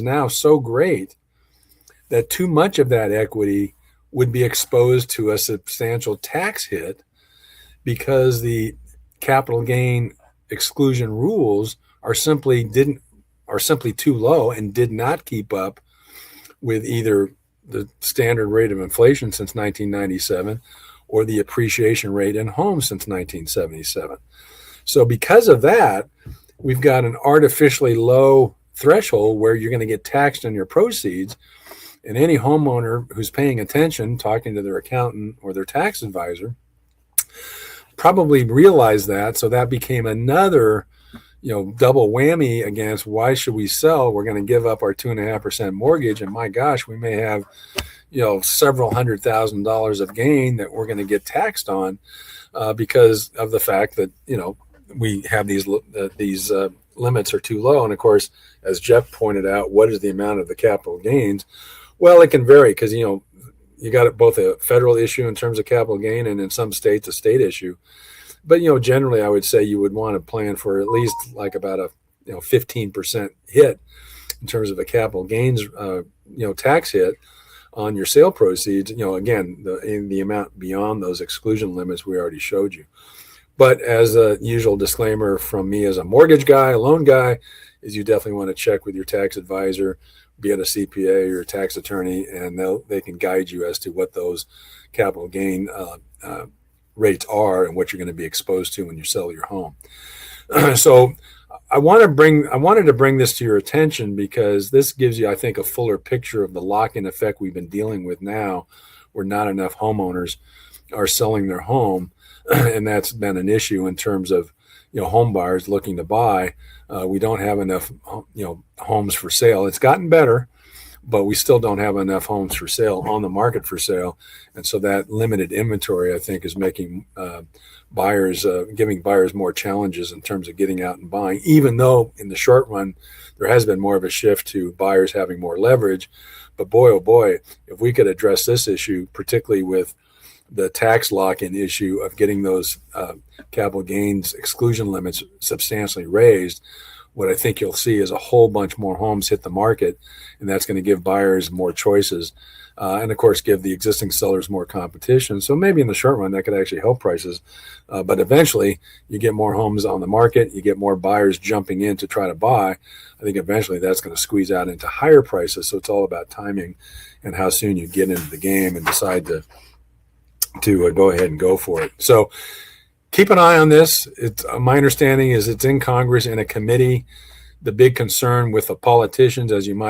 now so great that too much of that equity would be exposed to a substantial tax hit because the capital gain exclusion rules are simply too low and did not keep up with either the standard rate of inflation since 1997 or the appreciation rate in homes since 1977. So because of that, we've got an artificially low threshold where you're going to get taxed on your proceeds. And any homeowner who's paying attention, talking to their accountant or their tax advisor, probably realized that. So that became another, double whammy against why should we sell? We're going to give up our 2.5% mortgage. And my gosh, we may have, several $100,000 of gain that we're going to get taxed on because of the fact that, we have these limits are too low. And of course, as Jeff pointed out, what is the amount of the capital gains? Well, it can vary because, you got both a federal issue in terms of capital gain and in some states a state issue. But, generally, I would say you would want to plan for at least like about a 15% hit in terms of a capital gains, tax hit on your sale proceeds. Again, the amount beyond those exclusion limits we already showed you. But as a usual disclaimer from me as a mortgage guy, a loan guy, is you definitely want to check with your tax advisor, be it a CPA or a tax attorney, and they can guide you as to what those capital gain rates are and what you're going to be exposed to when you sell your home. So I wanted to bring this to your attention because this gives you, I think, a fuller picture of the lock-in effect we've been dealing with now, where not enough homeowners are selling their home. And that's been an issue in terms of, home buyers looking to buy. We don't have enough, homes for sale. It's gotten better, but we still don't have enough homes for sale on the market for sale. And so that limited inventory, I think, is making giving buyers more challenges in terms of getting out and buying, even though in the short run, there has been more of a shift to buyers having more leverage. But boy, oh boy, if we could address this issue, particularly with the tax lock-in issue of getting those capital gains exclusion limits substantially raised, what I think you'll see is a whole bunch more homes hit the market, and that's going to give buyers more choices and, of course, give the existing sellers more competition. So maybe in the short run, that could actually help prices. But eventually, you get more homes on the market, you get more buyers jumping in to try to buy. I think eventually that's going to squeeze out into higher prices. So it's all about timing and how soon you get into the game and decide to go ahead and go for it. So keep an eye on this. My understanding is it's in Congress in a committee. The big concern with the politicians, as you might